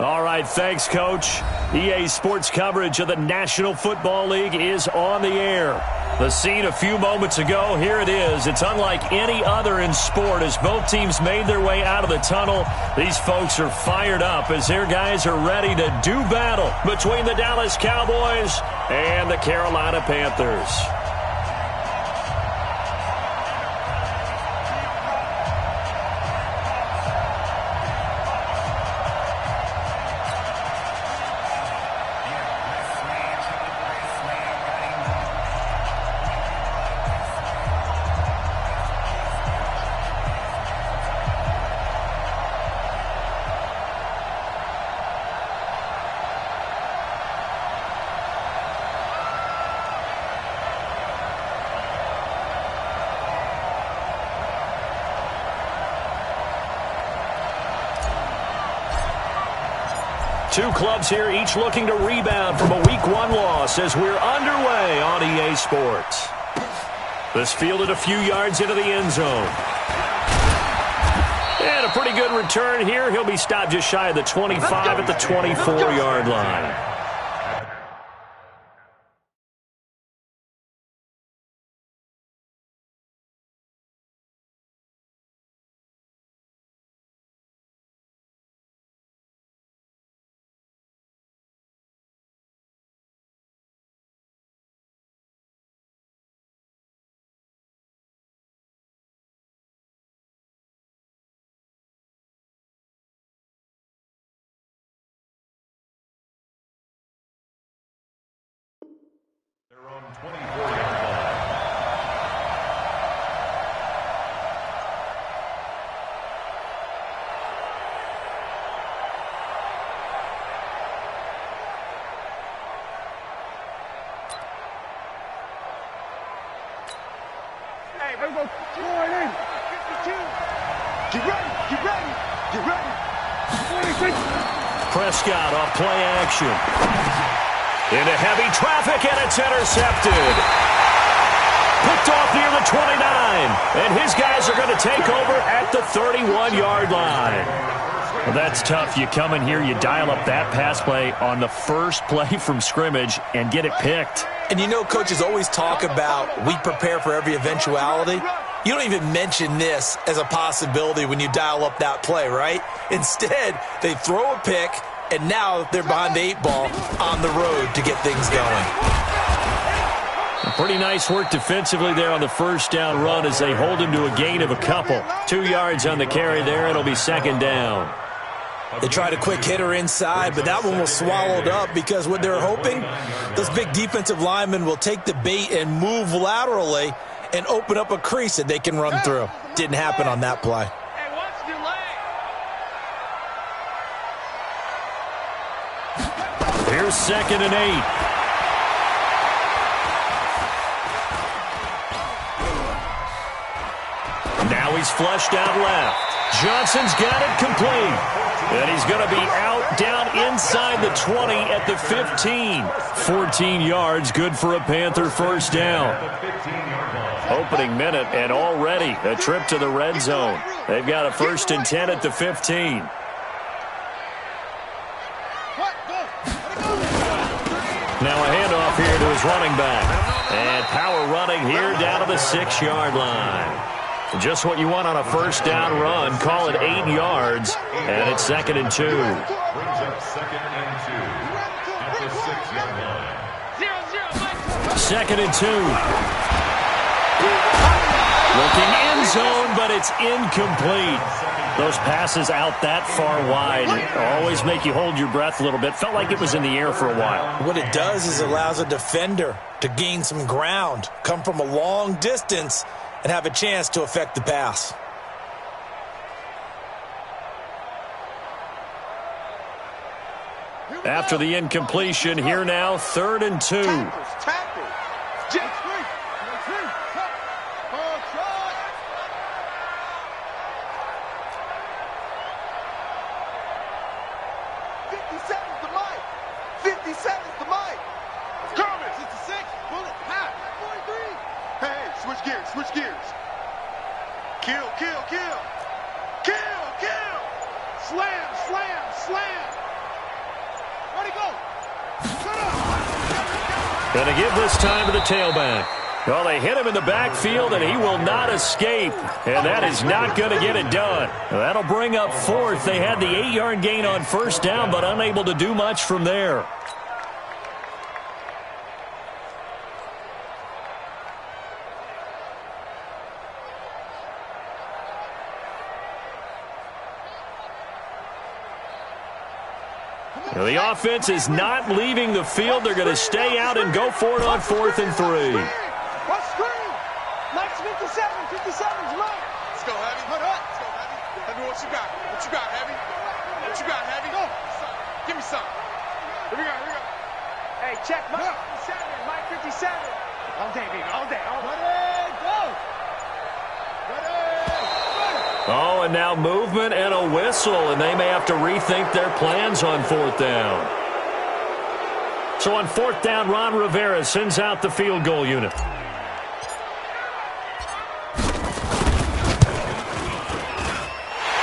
All right, thanks, Coach. EA Sports coverage of the National Football League is on the air. The scene a few moments ago, here it is. It's unlike any other in sport as both teams made their way out of the tunnel. These folks are fired up as their guys are ready to do battle between the Dallas Cowboys and the Carolina Panthers. Two clubs here, each looking to rebound from a Week 1 loss as we're underway on EA Sports. This fielded a few yards into the end zone. And a pretty good return here. He'll be stopped just shy of the 25 at the 24-yard line. They're on 24-yard line. Hey, let's go. Score it in. 52. Get ready. Get ready. Get ready. 26. Prescott off play action. Into heavy traffic, and it's intercepted. Picked off near the 29, and his guys are going to take over at the 31-yard line. Well, that's tough. You come in here, you dial up that pass play on the first play from scrimmage and get it picked. And you know, coaches always talk about we prepare for every eventuality. You don't even mention this as a possibility when you dial up that play, right? Instead, they throw a pick, and now they're behind the 8 ball on the road to get things going. Pretty nice work defensively there on the first down run as they hold him to a gain of a couple. 2 yards on the carry there. It'll be second down. They tried a quick hitter inside, but that one was swallowed up because what they're hoping, those big defensive linemen will take the bait and move laterally and open up a crease that they can run through. Didn't happen on that play. Here's 2nd and 8. Now he's flushed out left. Johnson's got it complete. And he's going to be out down inside the 20 at the 15. 14 yards, good for a Panther first down. Opening minute and already a trip to the red zone. They've got a 1st and 10 at the 15. Now a handoff here to his running back. And power running here down to the 6-yard line. Just what you want on a first down run. Call it 8 yards. And it's 2nd and 2. Brings up 2nd and 2 at the 6-yard line. 2nd and 2. Looking end zone, but it's incomplete. Those passes out that far wide always make you hold your breath a little bit. Felt like it was in the air for a while. What it does is allows a defender to gain some ground, come from a long distance, and have a chance to affect the pass. After the incompletion, here now, 3rd and 2. Going to give this time to the tailback. Well, they hit him in the backfield, and he will not escape. And that is not going to get it done. That'll bring up fourth. They had the 8-yard gain on first down, but unable to do much from there. The offense is not leaving the field. They're going to stay out and go for it on 4th and 3. What screen? Max 57. 57's mine. Let's go, Heavy. Let's go, Heavy. Heavy, what you got? What you got, Heavy? What you got, Heavy? Go. Give me some. Here we go. Hey, check Mike 57. Mike 57. All day, baby. All day. Ready, go. Oh, and now movement and a whistle, and they may have to rethink their plans on 4th down. So on 4th down, Ron Rivera sends out the field goal unit.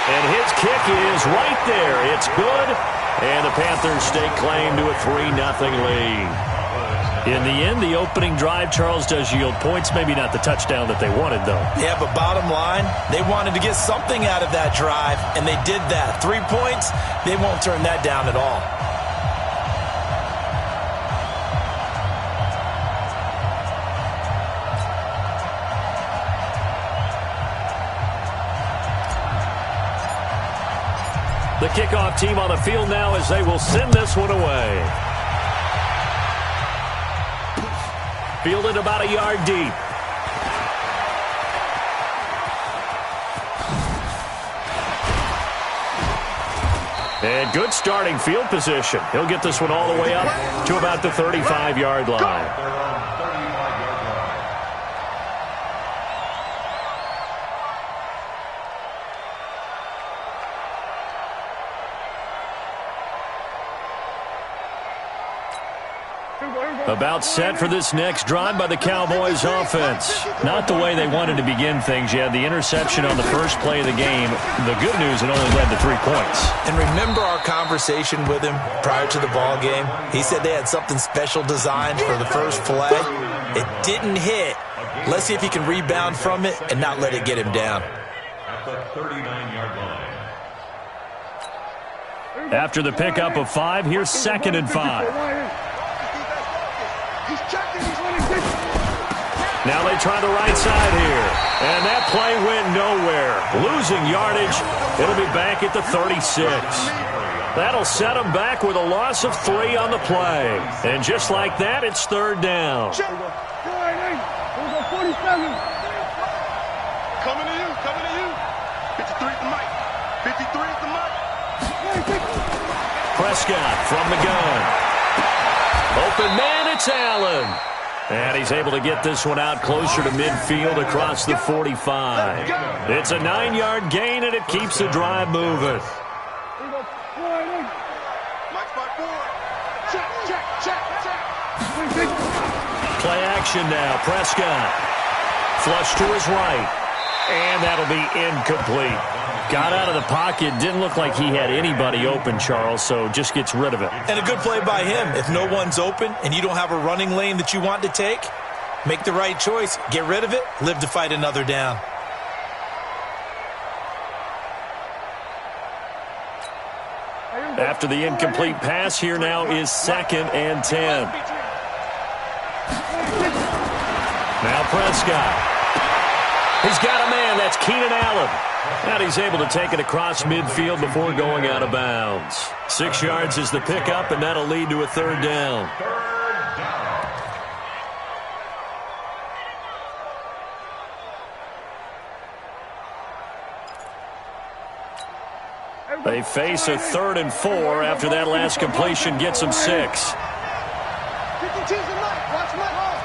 And his kick is right there. It's good, and the Panthers stake claim to a 3-0 lead. In the end, the opening drive, Charles, does yield points. Maybe not the touchdown that they wanted, though. Yeah, but bottom line, they wanted to get something out of that drive, and they did that. 3 points, they won't turn that down at all. The kickoff team on the field now as they will send this one away. Fielded about a yard deep. And good starting field position. He'll get this one all the way up to about the 35-yard line. About set for this next drive by the Cowboys offense. Not the way they wanted to begin things. You had the interception on the first play of the game. The good news, it only led to 3 points. And remember our conversation with him prior to the ball game? He said they had something special designed for the first play. It didn't hit. Let's see if he can rebound from it and not let it get him down. At the 39-yard line. After the pickup of 5, here's 2nd and 5. Now they try the right side here. And that play went nowhere. Losing yardage. It'll be back at the 36. That'll set them back with a loss of 3 on the play. And just like that, it's 3rd down. Coming to you. 53 is the mic. 53 is the mic. Prescott from the gun. Open man, it's Allen. And he's able to get this one out closer to midfield across the 45. It's a 9-yard gain, and it keeps the drive moving. Play action now. Prescott. Flush to his right. And that'll be incomplete. Got out of the pocket. Didn't look like he had anybody open, Charles, so just gets rid of it. And a good play by him. If no one's open and you don't have a running lane that you want to take, make the right choice. Get rid of it. Live to fight another down. After the incomplete pass, here now is 2nd and 10. Now Prescott. He's got a man. That's Keenan Allen. And he's able to take it across midfield before going out of bounds. 6 yards is the pickup, and that'll lead to a 3rd down. They face a 3rd and 4 after that last completion gets them 6. 52's the mic. Watch my hole.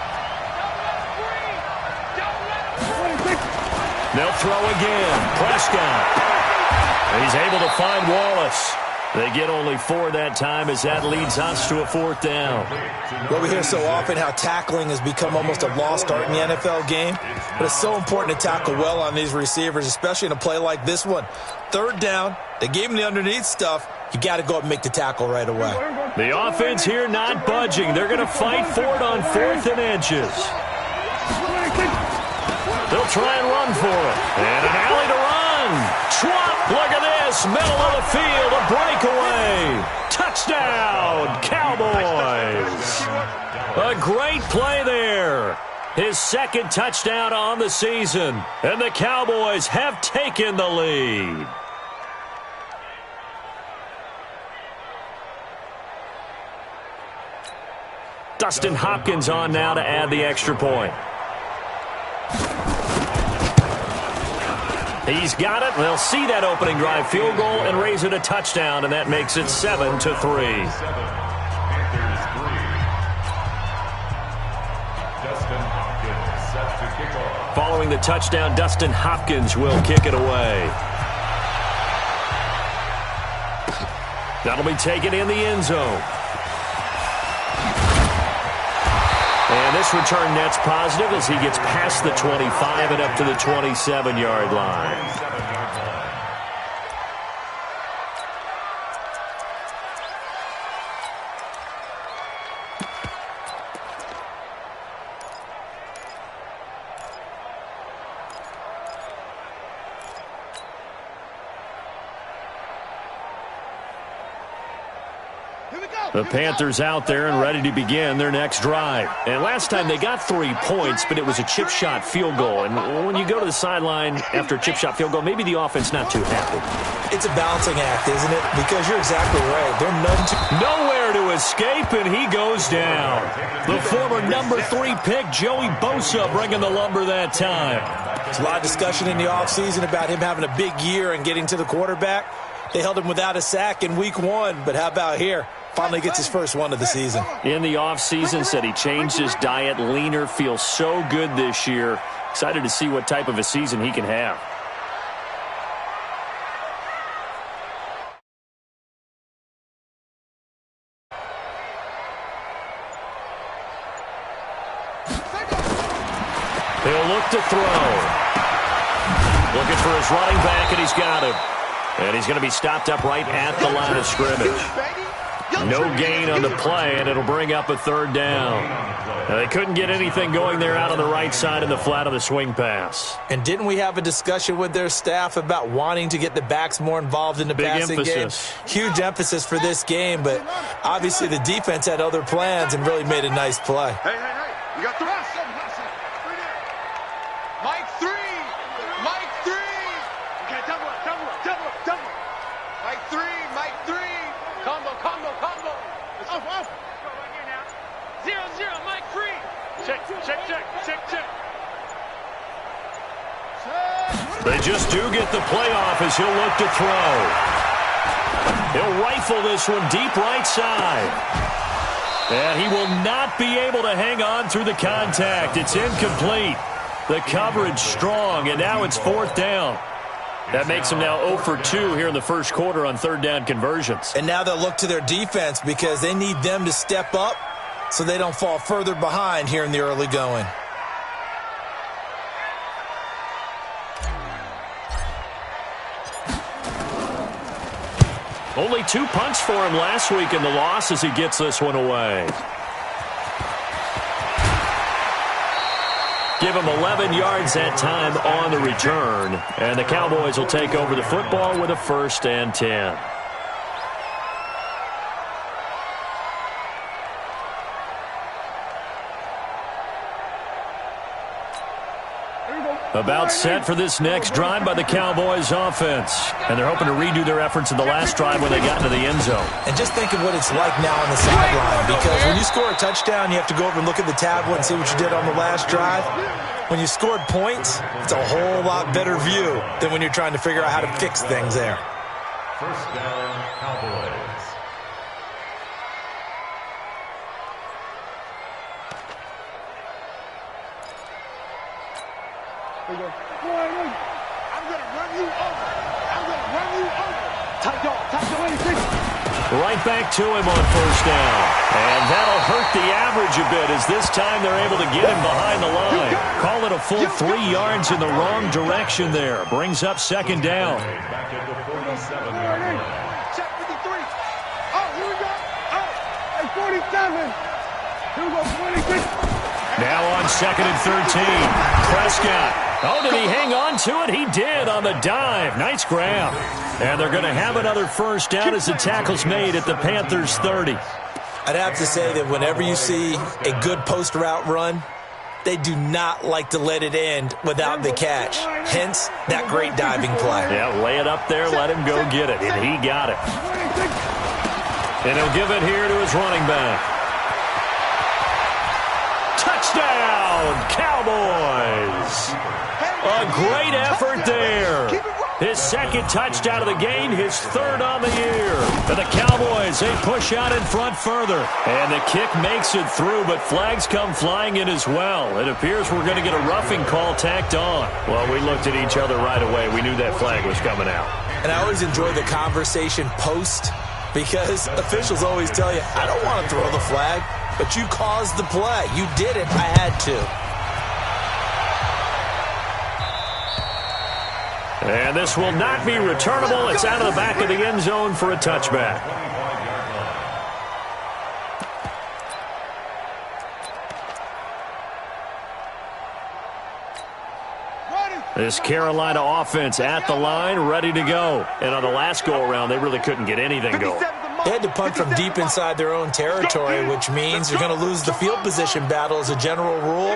They'll throw again. Prescott. He's able to find Wallace. They get only 4 that time as that leads us to a 4th down. Well, we hear so often how tackling has become almost a lost art in the NFL game. But it's so important to tackle well on these receivers, especially in a play like this one. 3rd down. They gave him the underneath stuff. You got to go up and make the tackle right away. The offense here not budging. They're going to fight for it on 4th and inches. They'll try and run for it. And an alley to run. Schwab, look at this. Middle of the field, a breakaway. Touchdown, Cowboys. A great play there. His 2nd touchdown on the season. And the Cowboys have taken the lead. Dustin Hopkins on now to add the extra point. He's got it. They'll see that opening drive field goal and raise it a touchdown, and that makes it 7-3. Following the touchdown, Dustin Hopkins will kick it away. That'll be taken in the end zone. And this return net's positive as he gets past the 25 and up to the 27-yard line. The Panthers out there and ready to begin their next drive. And last time they got 3 points, but it was a chip shot field goal. And when you go to the sideline after a chip shot field goal, maybe the offense not too happy. It's a balancing act, isn't it? Because you're exactly right. They're nowhere to escape, and he goes down. The former number 3 pick, Joey Bosa, bringing the lumber that time. There's a lot of discussion in the offseason about him having a big year and getting to the quarterback. They held him without a sack in week 1, but how about here? Finally gets his first one of the season. In the offseason, said he changed his diet, leaner, feels so good this year. Excited to see what type of a season he can have. He'll look to throw. Looking for his running back, and he's got him. And he's going to be stopped up right at the line of scrimmage. No gain on the play, and it'll bring up a 3rd down. Now, they couldn't get anything going there out on the right side in the flat of the swing pass. And didn't we have a discussion with their staff about wanting to get the backs more involved in the passing game? Huge emphasis for this game, but obviously the defense had other plans and really made a nice play. Hey, you got the rest. Mike 3. Mike 3. Okay, double up. Mike 3. Combo. Off. Go right here now. 0-0, Mike 3. Check. They just do get the play off as he'll look to throw. He'll rifle this one deep right side. And he will not be able to hang on through the contact. It's incomplete. The coverage strong, and now it's 4th down. That makes them now 0 for 2 here in the first quarter on 3rd down conversions. And now they'll look to their defense because they need them to step up so they don't fall further behind here in the early going. Only 2 punts for him last week in the loss as he gets this one away. Give him 11 yards that time on the return. And the Cowboys will take over the football with a 1st and 10. About set for this next drive by the Cowboys offense. And they're hoping to redo their efforts in the last drive when they got into the end zone. And just think of what it's like now on the sideline, because when you score a touchdown, you have to go over and look at the tablet and see what you did on the last drive. When you scored points, it's a whole lot better view than when you're trying to figure out how to fix things there. 1st down, Cowboys. I'm going to run you over. Tight dog, 86. Right back to him on 1st down. And that'll hurt the average a bit as this time they're able to get him behind the line. Call it a full 3 yards in the wrong direction there. Brings up 2nd down. Back at the 47-yard line. Check 53. Oh, here we go. Oh. Here we go, 26. Now on 2nd and 13. Prescott. Oh, did he hang on to it? He did on the dive. Nice grab. And they're going to have another first down as the tackle's made at the Panthers' 30. I'd have to say that whenever you see a good post route run, they do not like to let it end without the catch. Hence, that great diving play. Yeah, lay it up there, let him go get it, and he got it. And he'll give it here to his running back. Touchdown, Cowboys! A great effort there. His second touchdown of the game, his third on the year. For the Cowboys, they push out in front further. And the kick makes it through, but flags come flying in as well. It appears we're going to get a roughing call tacked on. Well, we looked at each other right away. We knew that flag was coming out. And I always enjoy the conversation post because officials always tell you, I don't want to throw the flag, but you caused the play. You did it. I had to. And this will not be returnable. It's out of the back of the end zone for a touchback. This Carolina offense at the line, ready to go. And on the last go-around, they really couldn't get anything going. They had to punt from deep inside their own territory, which means you're going to lose the field position battle as a general rule.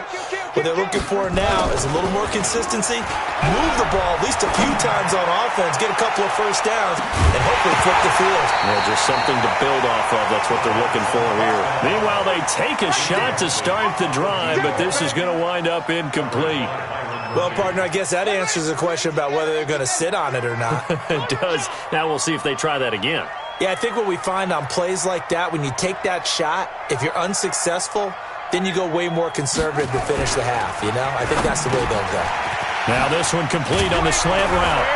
What they're looking for now is a little more consistency, move the ball at least a few times on offense, get a couple of first downs, and hopefully flip the field. Yeah, just something to build off of. That's what they're looking for here. Meanwhile, they take a shot to start the drive, but this is going to wind up incomplete. Well, partner, I guess that answers the question about whether they're going to sit on it or not. It does. Now we'll see if they try that again. Yeah, I think what we find on plays like that, when you take that shot, if you're unsuccessful, then you go way more conservative to finish the half, you know? I think that's the way they'll go. Now this one complete on the slant route.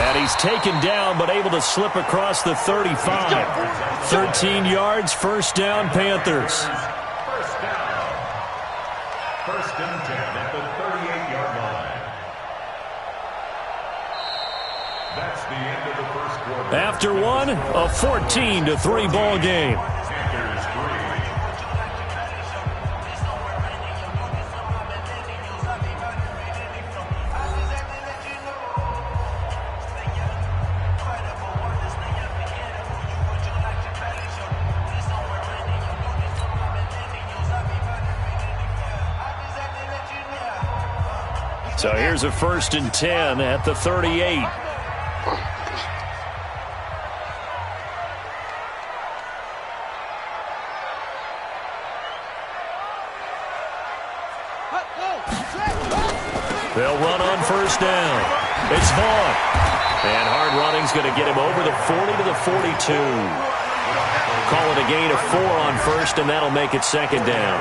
And he's taken down but able to slip across the 35. 13 yards, first down, Panthers. First and 10 at the 38-yard line. That's the end of the first quarter. After one, a 14-3 ball game. Panthers 3. So here's a first and 10 at the 38. They'll run on first down. It's Vaughn. And hard running's going to get him over the 40 to the 42. Call it a gain of 4 on first, and that'll make it second down.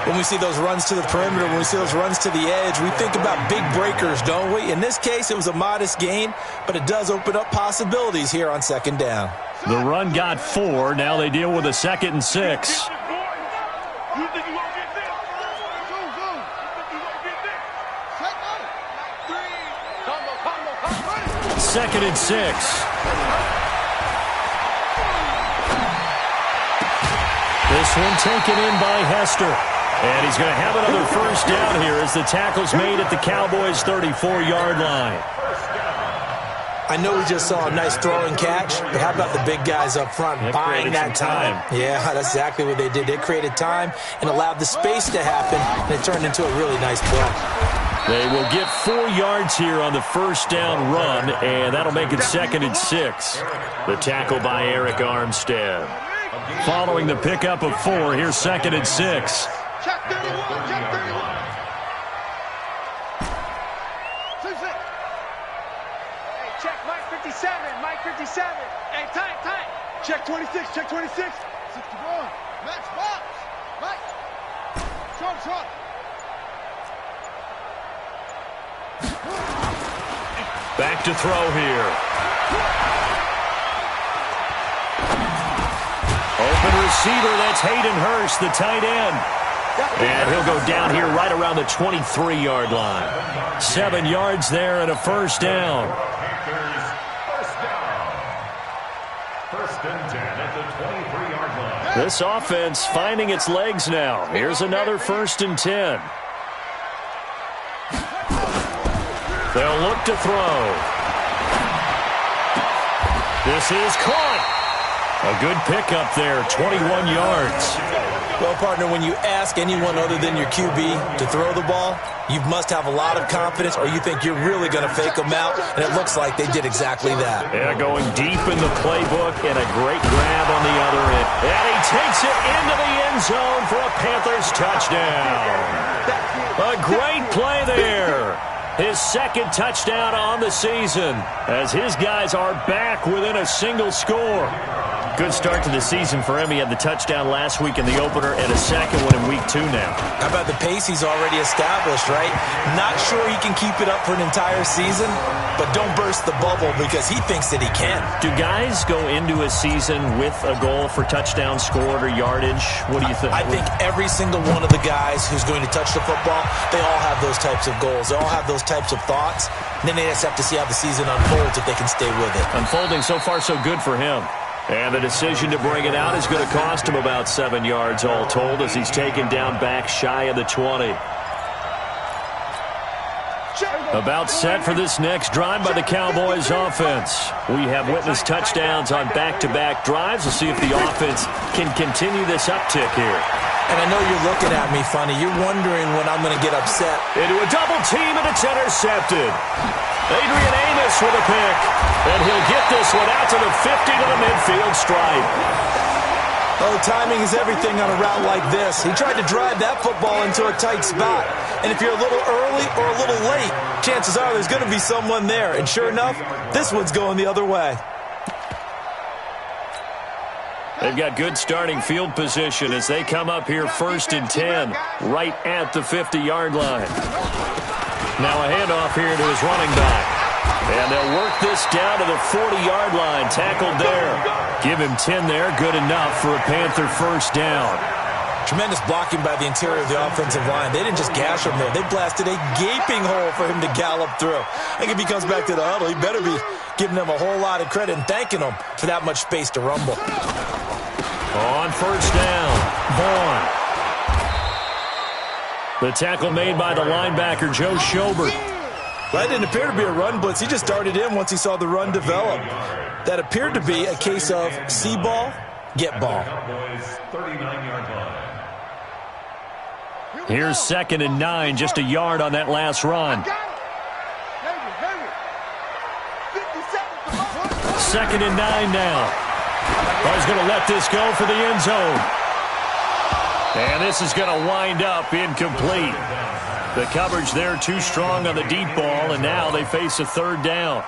When we see those runs to the perimeter, when we see those runs to the edge, we think about big breakers, don't we? In this case, it was a modest gain, but it does open up possibilities here on second down. The run got 4. Now they deal with a 2nd and 6. Second and 6. This one taken in by Hester. And he's going to have another first down here as the tackle's made at the Cowboys' 34-yard line. I know we just saw a nice throwing catch, but how about the big guys up front buying that time? Yeah, that's exactly what they did. They created time and allowed the space to happen, and it turned into a really nice play. They will get 4 yards here on the first down run, and that'll make it 2nd and 6. The tackle by Eric Armstead. Following the pickup of 4, here's 2nd and 6. Check 31, check 31. 2-6. Hey, check Mike 57, Mike 57. Hey, time. Check 26, check 26. 61. Max box. Mike. Short. Back to throw here. Open receiver, that's Hayden Hurst, the tight end. And he'll go down here right around the 23-yard line. 7 yards there and a first down. First and 10 at the 23-yard line. This offense finding its legs now. Here's another 1st and 10. They'll look to throw. This is caught. A good pickup there, 21 yards. Well, partner, when you ask anyone other than your QB to throw the ball, you must have a lot of confidence or you think you're really going to fake them out, and it looks like they did exactly that. Yeah, going deep in the playbook and a great grab on the other end. And he takes it into the end zone for a Panthers touchdown. A great play there. His second touchdown on the season as his guys are back within a single score. Good start to the season for him. He had the touchdown last week in the opener and a second one in week 2 now. How about the pace he's already established, right? Not sure he can keep it up for an entire season, but don't burst the bubble because he thinks that he can. Do guys go into a season with a goal for touchdown scored or yardage? What do you think? I think every single one of the guys who's going to touch the football, they all have those types of goals. They all have those types of thoughts. And then they just have to see how the season unfolds if they can stay with it. Unfolding so far so good for him. And the decision to bring it out is going to cost him about 7 yards all told as he's taken down back shy of the 20. About set for this next drive by the Cowboys offense. We have witnessed touchdowns on back-to-back drives. We'll see if the offense can continue this uptick here. And I know you're looking at me funny. You're wondering when I'm going to get upset. Into a double team, and it's intercepted. Adrian Amos with a pick. And he'll get this one out to the 50 to the midfield stripe. Oh, timing is everything on a route like this. He tried to drive that football into a tight spot. And if you're a little early or a little late, chances are there's going to be someone there. And sure enough, this one's going the other way. They've got good starting field position as they come up here 1st and 10, right at the 50-yard line. Now a handoff here to his running back. And they'll work this down to the 40-yard line, tackled there. Give him 10 there, good enough for a Panther first down. Tremendous blocking by the interior of the offensive line. They didn't just gash him there. They blasted a gaping hole for him to gallop through. I think if he comes back to the huddle, he better be giving them a whole lot of credit and thanking them for that much space to rumble. On first down, Vaughn. The tackle made by the linebacker, Joe Schobert. That didn't appear to be a run blitz. He just started in once he saw the run develop. That appeared to be a case of see ball, get ball. Here's 2nd and 9, just a yard on that last run. 2nd and 9 now. He's going to let this go for the end zone. And this is going to wind up incomplete. The coverage there too strong on the deep ball, and now they face a 3rd down.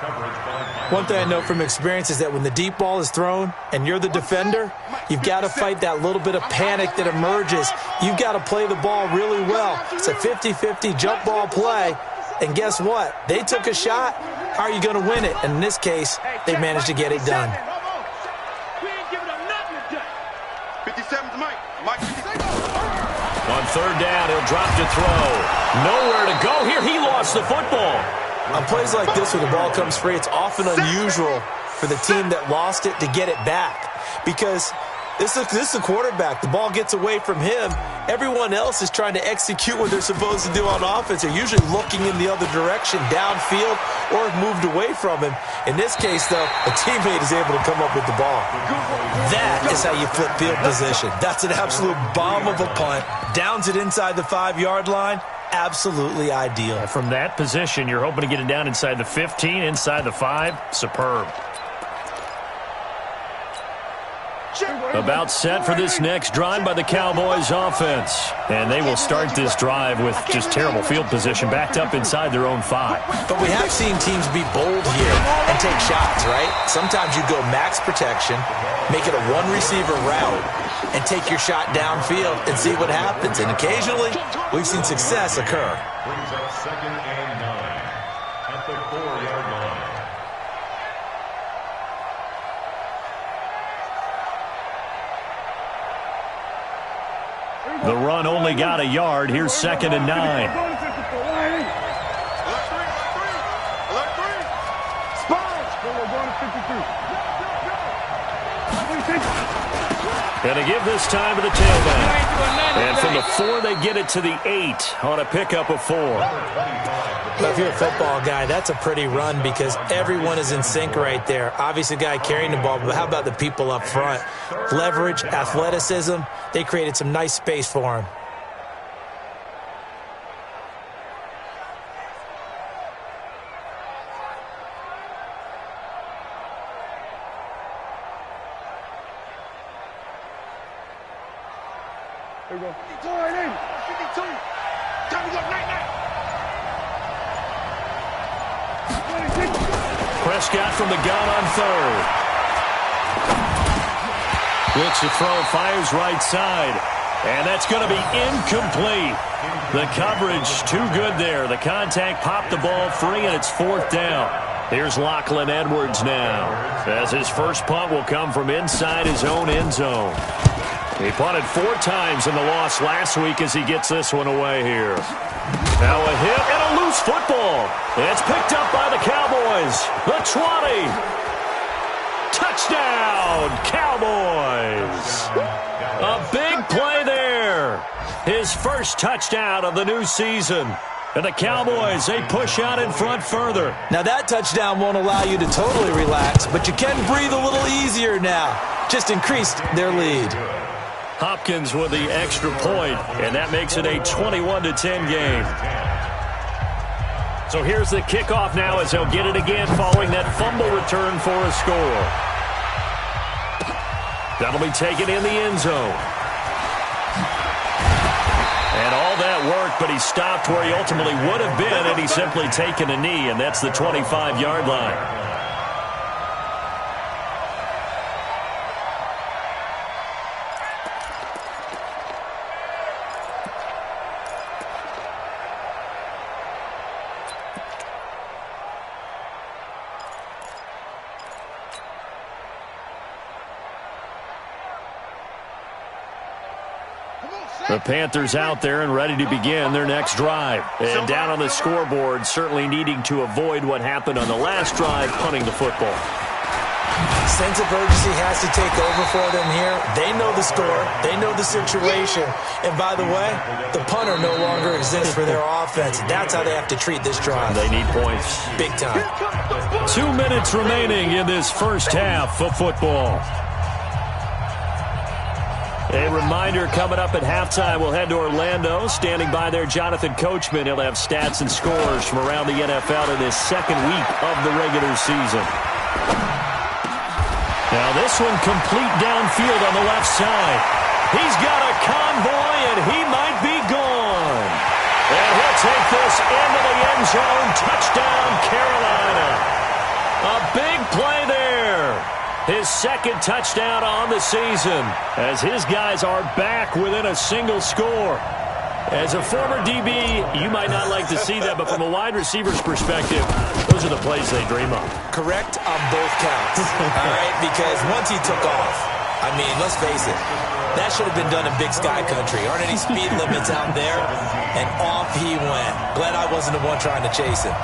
One thing I know from experience is that when the deep ball is thrown and you're the defender, you've got to fight that little bit of panic that emerges. You've got to play the ball really well. It's a 50-50 jump ball play, and guess what? They took a shot. How are you going to win it? And in this case, they managed to get it done. On 3rd down, he'll drop to throw. Nowhere to go here. He lost the football. On plays like this where the ball comes free, it's often unusual for the team that lost it to get it back. Because this is a quarterback. The ball gets away from him. Everyone else is trying to execute what they're supposed to do on offense. They're usually looking in the other direction, downfield, or moved away from him. In this case, though, a teammate is able to come up with the ball. That is how you flip field position. That's an absolute bomb of a punt. Downs it inside the 5-yard line. Absolutely ideal. From that position, you're hoping to get it down inside the 15, inside the 5. Superb. About set for this next drive by the Cowboys offense. And they will start this drive with just terrible field position, backed up inside their own 5. But we have seen teams be bold here and take shots, right? Sometimes you go max protection, make it a one-receiver route, and take your shot downfield and see what happens. And occasionally, we've seen success occur. Brings up 2nd and 9 at the 4-yard line. The run only got a yard. Here's 2nd and 9. Alert 3. Spies. Go, we're going to 52. And they give this time to the tailback. And from the 4, they get it to the 8 on a pickup of 4. Well, if you're a football guy, that's a pretty run because everyone is in sync right there. Obviously, the guy carrying the ball, but how about the people up front? Leverage, athleticism, they created some nice space for him. There you go. 52 right in. 52. Time to go. Night. Prescott from the gun on 3rd. Looks to throw, fires right side. And that's going to be incomplete. The coverage too good there. The contact popped the ball free, and it's 4th down. Here's Lachlan Edwards now, as his first punt will come from inside his own end zone. He punted 4 times in the loss last week as he gets this one away here. Now a hit and a loose football. It's picked up by the Cowboys. The 20. Touchdown, Cowboys. A big play there. His first touchdown of the new season. And the Cowboys, they push out in front further. Now that touchdown won't allow you to totally relax, but you can breathe a little easier now. Just increased their lead. Hopkins with the extra point, and that makes it a 21-10 game. So here's the kickoff now as they'll get it again following that fumble return for a score. That'll be taken in the end zone. And all that work, but he stopped where he ultimately would have been had he simply taken a knee, and that's the 25-yard line. The Panthers out there and ready to begin their next drive. And down on the scoreboard, certainly needing to avoid what happened on the last drive, punting the football. Sense of urgency has to take over for them here. They know the score. They know the situation. And by the way, the punter no longer exists for their offense. That's how they have to treat this drive. They need points. Big time. 2 minutes remaining in this first half of football. A reminder coming up at halftime, we'll head to Orlando. Standing by there, Jonathan Coachman. He'll have stats and scores from around the NFL in his second week of the regular season. Now this one complete downfield on the left side. He's got a convoy, and he might be gone. And he'll take this into the end zone. Touchdown, Carolina. A big play there. His second touchdown on the season as his guys are back within a single score. As a former DB, you might not like to see that, but from a wide receiver's perspective, those are the plays they dream of. Correct on both counts, all right? Because once he took off, I mean, let's face it, that should have been done in Big Sky Country. Aren't any speed limits out there? And off he went. Glad I wasn't the one trying to chase him.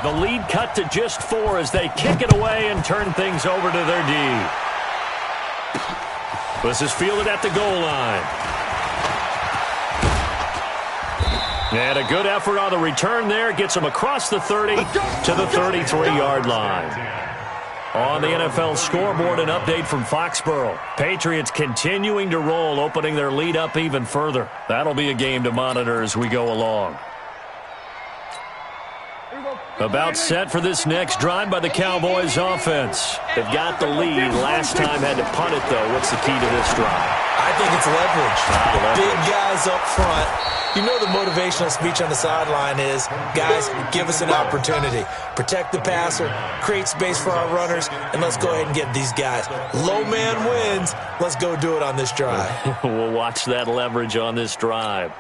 The lead cut to just 4 as they kick it away and turn things over to their D. This is fielded at the goal line. And a good effort on the return there. Gets them across the 30 to the 33-yard line. On the NFL scoreboard, an update from Foxborough. Patriots continuing to roll, opening their lead up even further. That'll be a game to monitor as we go along. About set for this next drive by the Cowboys offense. They've got the lead. Last time had to punt it, though. What's the key to this drive? I think it's leverage. Big guys up front. You know the motivational speech on the sideline is, guys, give us an opportunity. Protect the passer, create space for our runners, and let's go ahead and get these guys. Low man wins. Let's go do it on this drive. We'll watch that leverage on this drive.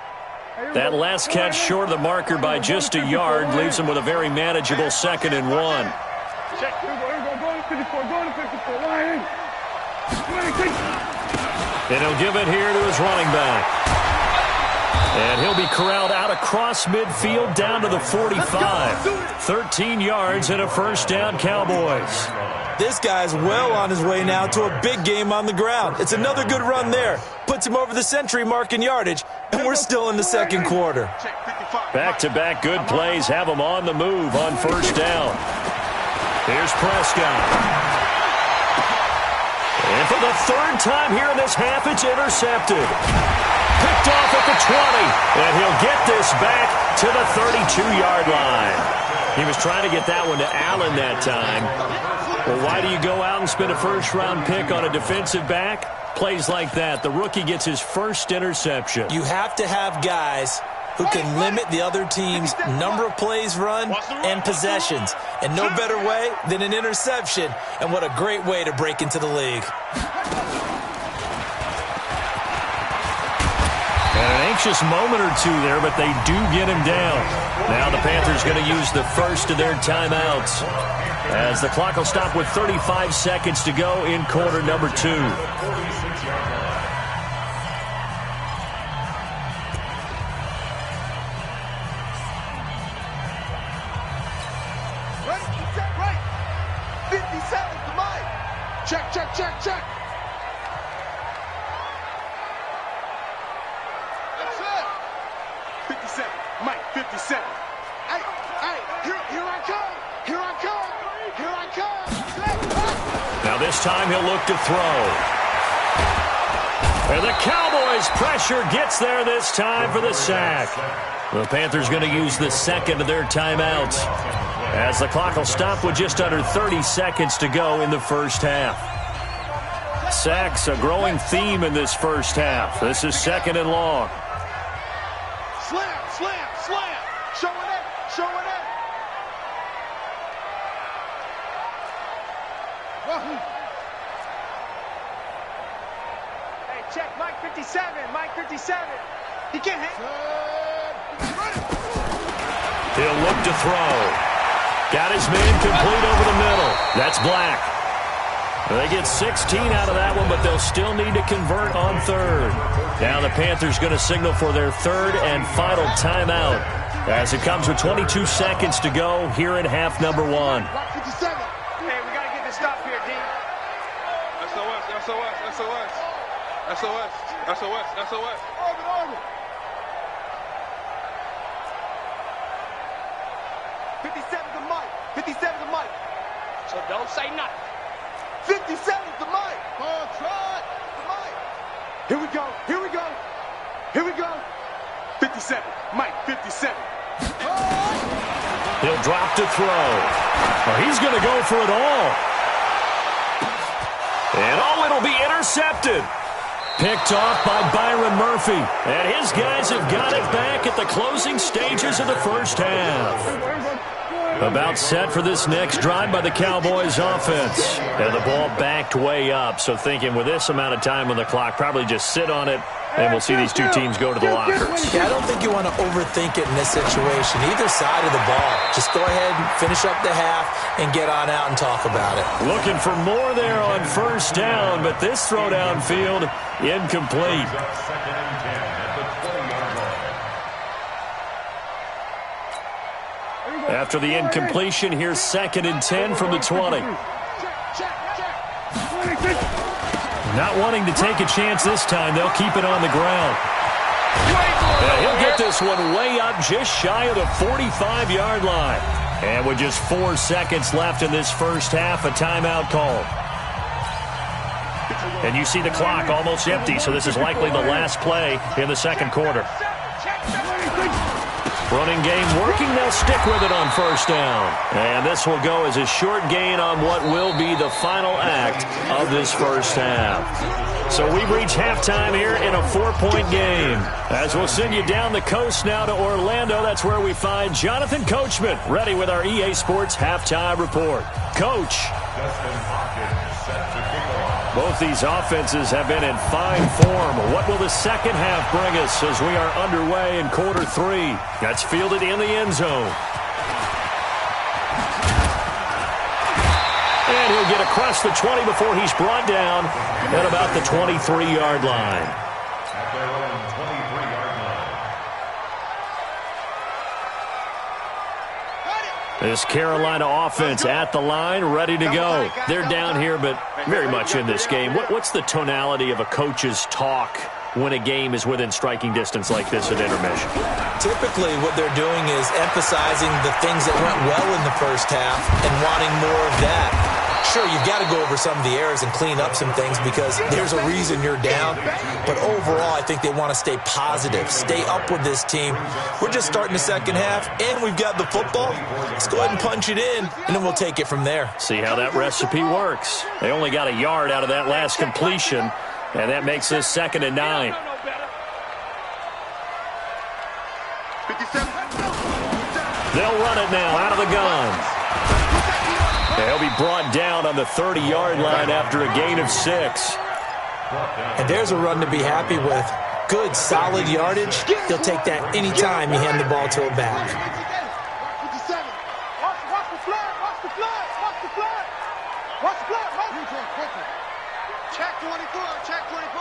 That last catch short of the marker by just a yard leaves him with a very manageable 2nd and 1. Check. Here we go. Go to 54. Go to 54. Line in. And he'll give it here to his running back. And he'll be corralled out across midfield down to the 45. 13 yards and a first down, Cowboys. This guy's well on his way now to a big game on the ground. It's another good run there. Puts him over the century mark in yardage, and we're still in the second quarter. Back-to-back good plays have him on the move on first down. Here's Prescott. And for the third time here in this half, it's intercepted. Picked off at the 20, and he'll get this back to the 32-yard line. He was trying to get that one to Allen that time. Well, why do you go out and spend a first-round pick on a defensive back? Plays like that, the rookie gets his first interception. You have to have guys who can limit the other team's number of plays run and possessions. And no better way than an interception. And what a great way to break into the league. And an anxious moment or two there, but they do get him down. Now the Panthers going to use the first of their timeouts, as the clock will stop with 35 seconds to go in quarter number 2. Check. That's it. 57. Mike, 57. Hey, here I come. Now this time he'll look to throw. And the Cowboys' pressure gets there this time for the sack. The Panthers going to use the second of their timeouts, as the clock will stop with just under 30 seconds to go in the first half. Sacks a growing theme in this first half. This is second and long. Slam. Showing it. Hey, check Mike 57. He can't hang. He'll look to throw. Got his man complete over the middle. That's Black. They get 16 out of that one, but they'll still need to convert on third. Now the Panthers going to signal for their third and final timeout, as it comes with 22 seconds to go here in half number 1. Hey, we got to get this stop here, D. SOS. Orbit. 57 to Mike. So don't say nothing. 57 to Mike. Contract to Mike. Here we go. 57. Mike, 57. He'll drop to throw. Well, he's going to go for it all. And it'll be intercepted. Picked off by Byron Murphy. And his guys have got it back at the closing stages of the first half. About set for this next drive by the Cowboys offense. And the ball backed way up, so thinking with this amount of time on the clock, probably just sit on it, and we'll see these two teams go to the lockers. Yeah, I don't think you want to overthink it in this situation. Either side of the ball. Just go ahead and finish up the half and get on out and talk about it. Looking for more there on first down, but this throw downfield incomplete. After the incompletion, here's 2nd and 10 from the 20. Not wanting to take a chance this time, they'll keep it on the ground. And he'll get this one way up just shy of the 45-yard line. And with just 4 seconds left in this first half, a timeout call. And you see the clock almost empty, so this is likely the last play in the second quarter. Running game working, they'll stick with it on first down. And this will go as a short gain on what will be the final act of this first half. So we've reached halftime here in a 4-point game. As we'll send you down the coast now to Orlando, that's where we find Jonathan Coachman, ready with our EA Sports Halftime Report. Coach. Both these offenses have been in fine form. What will the second half bring us as we are underway in quarter 3? That's fielded in the end zone. And he'll get across the 20 before he's brought down at about the 23-yard line. At their own 23-yard line. This Carolina offense at the line, ready to go. They're down here, but very much in this game. What's the tonality of a coach's talk when a game is within striking distance like this at intermission? Typically, what they're doing is emphasizing the things that went well in the first half and wanting more of that. Sure, you've got to go over some of the errors and clean up some things because there's a reason you're down. But overall, I think they want to stay positive, stay up with this team. We're just starting the second half, and we've got the football. Let's go ahead and punch it in, and then we'll take it from there. See how that recipe works. They only got a yard out of that last completion, and that makes this 2nd and 9. 57. They'll run it now out of the gun. They'll be brought down on the 30-yard line after a gain of 6. And there's a run to be happy with. Good, solid yardage. He'll take that anytime you hand the ball to a back. 57. Watch the flag. Watch the flag. Watch the flag. Watch the flag. Check 24. Check 24.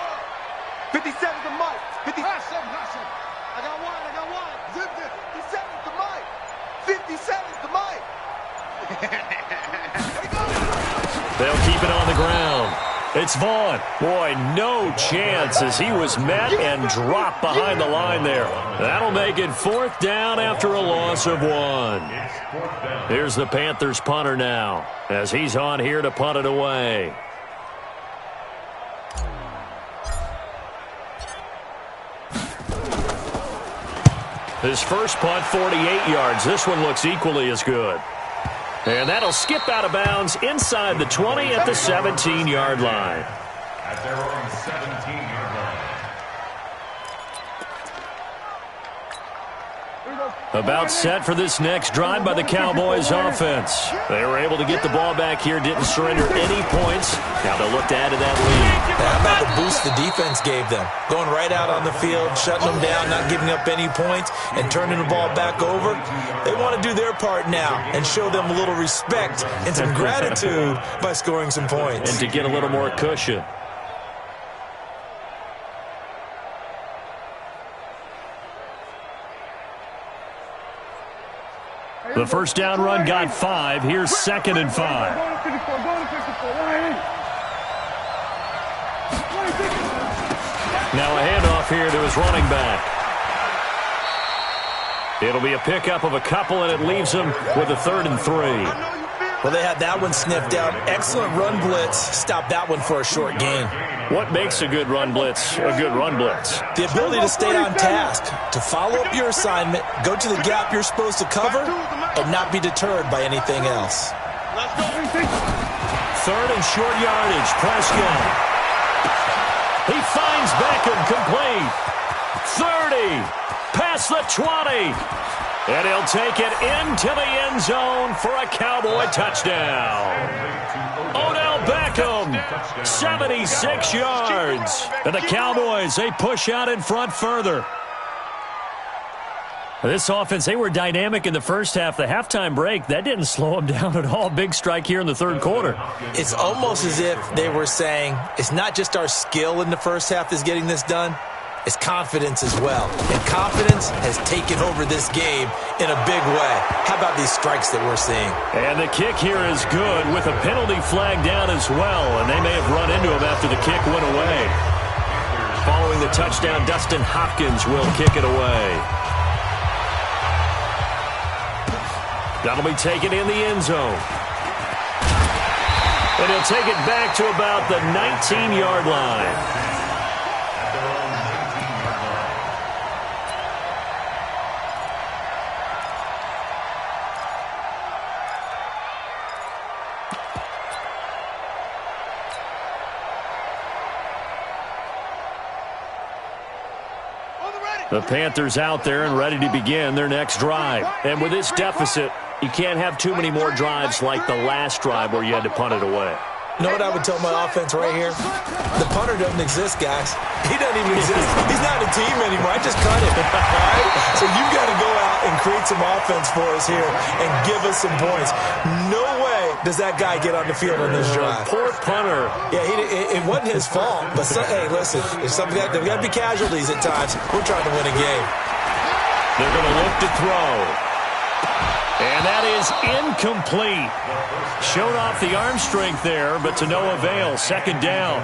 57 to Mike. 57. I got one. Zip it. 57 to Mike. 57 to Mike. They'll keep it on the ground. It's Vaughn. Boy, no chance as he was met and dropped behind the line there. That'll make it 4th down after a loss of 1. Here's the Panthers punter now as he's on here to punt it away. His first punt, 48 yards. This one looks equally as good. And that'll skip out of bounds inside the 20 at the 17-yard line. At their own 17-yard line. About set for this next drive by the Cowboys offense. They were able to get the ball back here, didn't surrender any points. Now they'll look to add to that lead. How about the boost the defense gave them? Going right out on the field, shutting them down, not giving up any points, and turning the ball back over. They want to do their part now and show them a little respect and some gratitude by scoring some points. And to get a little more cushion. The first down run got 5. Here's 2nd and 5. Now a handoff here to his running back. It'll be a pickup of a couple, and it leaves him with a 3rd and 3. Well, they had that one sniffed out. Excellent run blitz. Stop that one for a short gain. What makes a good run blitz a good run blitz? The ability to stay on task, to follow up your assignment, go to the gap you're supposed to cover, and not be deterred by anything else. 3rd and short yardage. Prescott. He finds Beckham complete. 30. Past the 20. And he'll take it into the end zone for a Cowboy touchdown. Odell Beckham, 76 yards. And the Cowboys, they push out in front further. This offense, they were dynamic in the first half. The halftime break, that didn't slow them down at all. Big strike here in the 3rd quarter. It's almost as if they were saying, it's not just our skill in the first half that's getting this done. It's confidence as well. And confidence has taken over this game in a big way. How about these strikes that we're seeing? And the kick here is good with a penalty flag down as well. And they may have run into him after the kick went away. Following the touchdown, Dustin Hopkins will kick it away. That'll be taken in the end zone. And he'll take it back to about the 19-yard line. The Panthers out there and ready to begin their next drive. And with this deficit, you can't have too many more drives like the last drive where you had to punt it away. You know what I would tell my offense right here? The punter doesn't exist, guys. He doesn't even exist. He's not a team anymore. I just cut him. All right? So you've got to go out and create some offense for us here and give us some points. No way does that guy get on the field on this drive. Poor punter. Yeah, it wasn't his fault. But, hey, listen, there's got to be casualties at times. We're trying to win a game. They're going to look to throw. And that is incomplete. Showed off the arm strength there, but to no avail. Second down.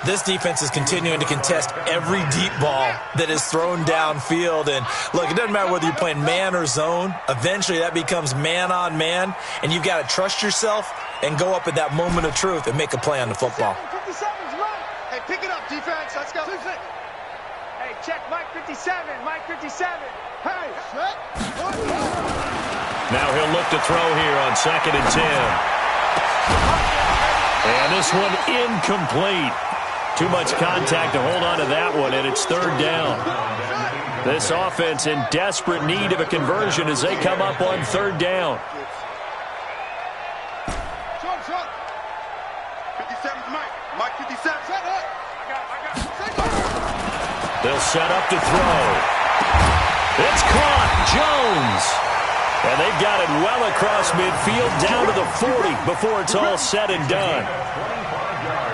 This defense is continuing to contest every deep ball that is thrown downfield. And, look, it doesn't matter whether you're playing man or zone. Eventually that becomes man on man, and you've got to trust yourself and go up at that moment of truth and make a play on the football. 57's right. Hey, pick it up, defense. Let's go. Hey, check Mike 57. Mike 57. Hey, set. Now he'll look to throw here on 2nd and 10. And this one incomplete. Too much contact to hold on to that one, and it's 3rd down. This offense in desperate need of a conversion as they come up on 3rd down. 57's Mike. Mike 57. Set up. They'll set up to throw. It's caught. Jones. And they've got it well across midfield down to the 40 before it's all said and done.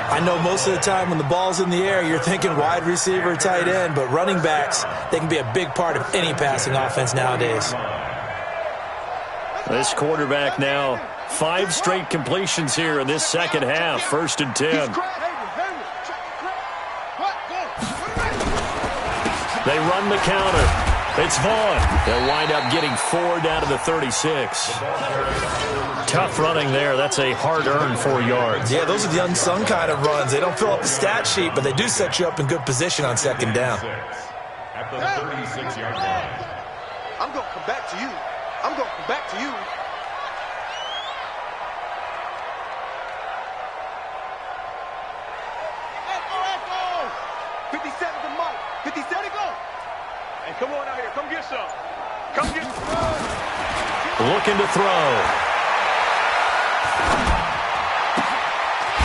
I know most of the time when the ball's in the air, you're thinking wide receiver, tight end, but running backs, they can be a big part of any passing offense nowadays. This quarterback now, 5 straight completions here in this second half. 1st and 10. They run the counter. It's Vaughn. They'll wind up getting 4 down to the 36. Tough running there. That's a hard-earned 4 yards. Yeah, those are the unsung kind of runs. They don't fill up the stat sheet, but they do set you up in good position on 2nd down. At the 36-yard line. I'm going to come back to you. I'm going to come back to you. Echo! 57 to Mike. 57 go. Hey, come on out here. Come get some. Come get some. Looking to throw.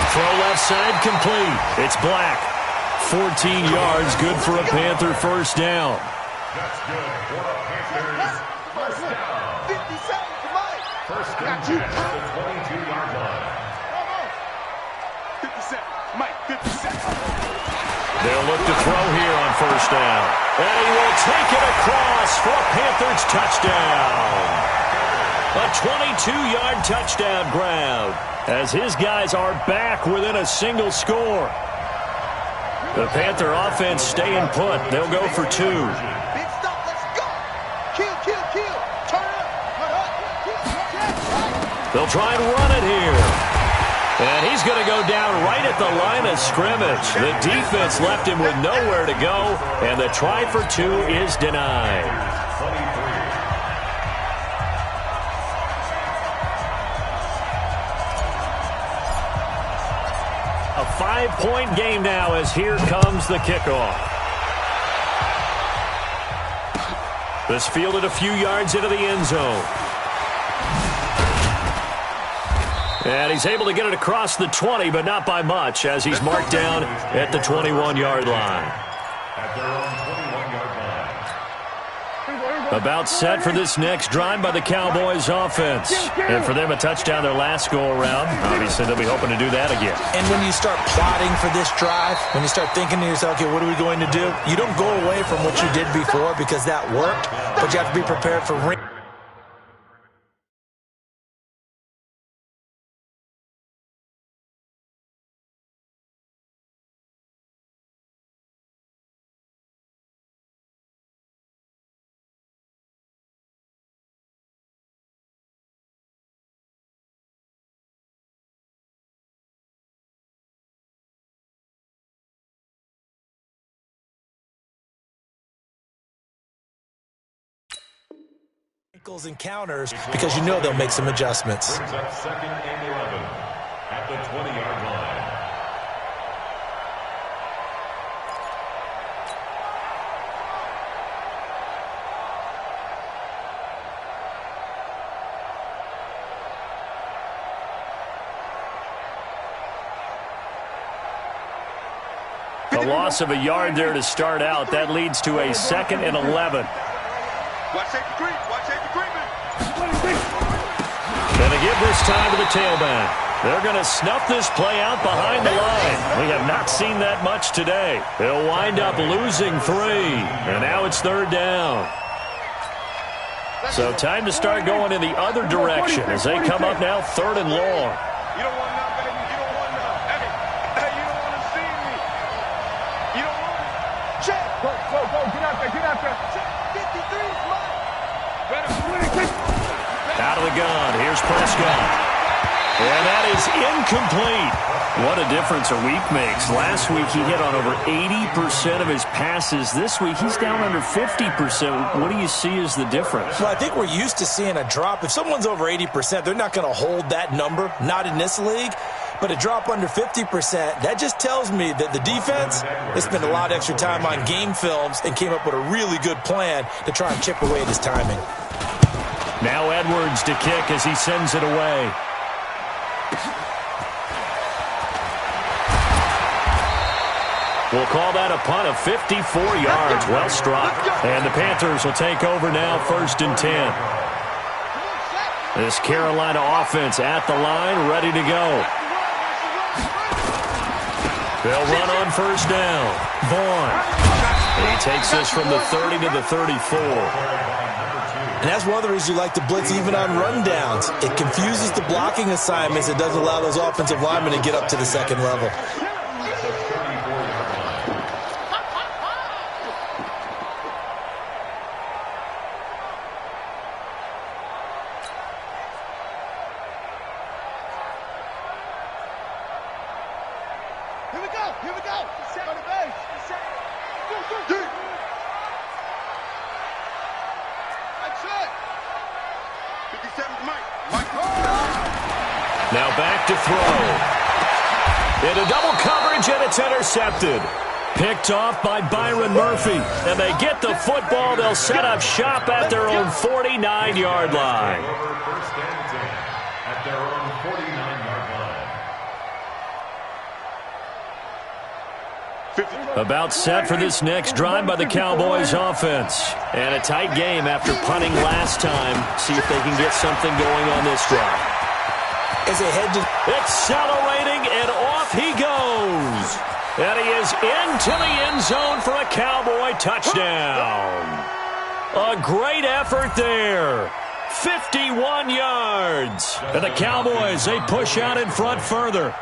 Throw left side complete. It's Black. 14 yards, good for a Panther first down. That's good for a Panthers first down. 57 to Mike. First and 10 at the 22-yard line. 57. Mike, 57. They'll look to throw here on first down. And he will take it across for a Panthers touchdown. A 22-yard touchdown grab as his guys are back within a single score. The Panther offense staying put. They'll go for 2. Big stop. Let's go. Kill. Turn up. They'll try and run it here. And he's going to go down right at the line of scrimmage. The defense left him with nowhere to go, and the try for 2 is denied. A 5-point game now as here comes the kickoff. This fielded a few yards into the end zone. And he's able to get it across the 20, but not by much, as he's marked down at the 21-yard line. At their own 21-yard line. About set for this next drive by the Cowboys offense. And for them, a touchdown their last go-around. Obviously, they'll be hoping to do that again. And when you start plotting for this drive, when you start thinking to yourself, okay, what are we going to do? You don't go away from what you did before because that worked, but you have to be prepared for wrinkles and counters because you know they'll make some adjustments. Brings up 2nd and 11 at the 20-yard line. A loss of a yard there to start out. That leads to a 2nd and 11. Watch safety creep. Watch safety creeping. And They give this time to the tailback. They're going to snuff this play out behind the line. We have not seen that much today. They'll wind up losing 3. And now it's 3rd down. So time to start going in the other direction as they come up now 3rd and long. You don't want none, baby. You don't want none. Hey, you don't want to see me. You don't want it. Check. Go. Get out there. Check. 53 is mine. Out of the gun. Here's Prescott. And that is incomplete. What a difference a week makes. Last week he hit on over 80% of his passes. This week he's down under 50%. What do you see as the difference? Well, I think we're used to seeing a drop. If someone's over 80%, they're not going to hold that number. Not in this league. But a drop under 50%, that just tells me that the defense has spent a lot of extra time on game films and came up with a really good plan to try and chip away at his timing. Now Edwards to kick as he sends it away. We'll call that a punt of 54 yards. Well struck. And the Panthers will take over now, 1st and 10. This Carolina offense at the line, ready to go. They'll run on 1st down. Vaughn. He takes this from the 30 to the 34. And that's one of the reasons you like to blitz even on rundowns. It confuses the blocking assignments. It doesn't allow those offensive linemen to get up to the 2nd level. Here we go. Set on the base. That's it. 57's Mike. Now back to throw. Into double coverage, and it's intercepted. Picked off by Byron Murphy. And they get the football. They'll set up shop at their own 49-yard line. First and 10 at their own 49-yard line. About set for this next drive by the Cowboys offense. And a tight game after punting last time. See if they can get something going on this drive. As they head to... Accelerating, and off he goes. And he is into the end zone for a Cowboy touchdown. A great effort there. 51 yards. And the Cowboys, they push out in front further.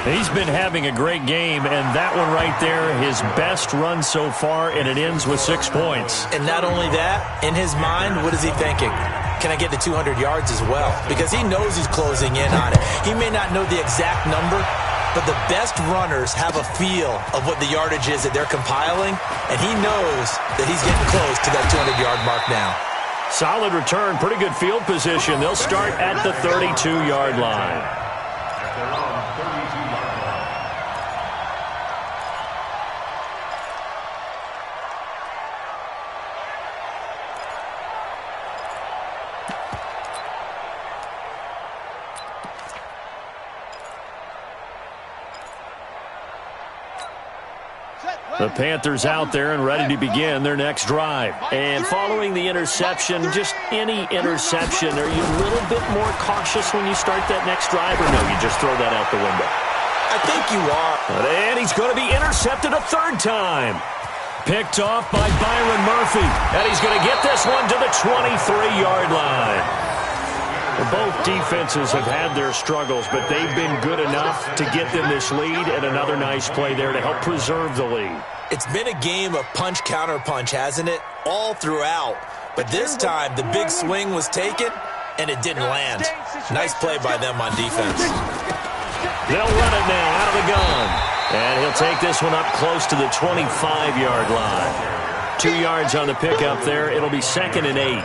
He's been having a great game, and that one right there, his best run so far, and it ends with 6 points. And not only that, in his mind, what is he thinking? Can I get to 200 yards as well? Because he knows he's closing in on it. He may not know the exact number, but the best runners have a feel of what the yardage is that they're compiling, and he knows that he's getting close to that 200-yard mark now. Solid return, pretty good field position. They'll start at the 32-yard line. The Panthers out there and ready to begin their next drive. And following the interception, just any interception, are you a little bit more cautious when you start that next drive, or no, you just throw that out the window? I think you are. And he's going to be intercepted a 3rd time. Picked off by Byron Murphy. And he's going to get this one to the 23-yard line. Both defenses have had their struggles, but they've been good enough to get them this lead, and another nice play there to help preserve the lead. It's been a game of punch-counter-punch, hasn't it? All throughout. But this time, the big swing was taken, and it didn't land. Nice play by them on defense. They'll run it now out of the gun. And he'll take this one up close to the 25-yard line. 2 yards on the pickup there. It'll be 2nd and 8.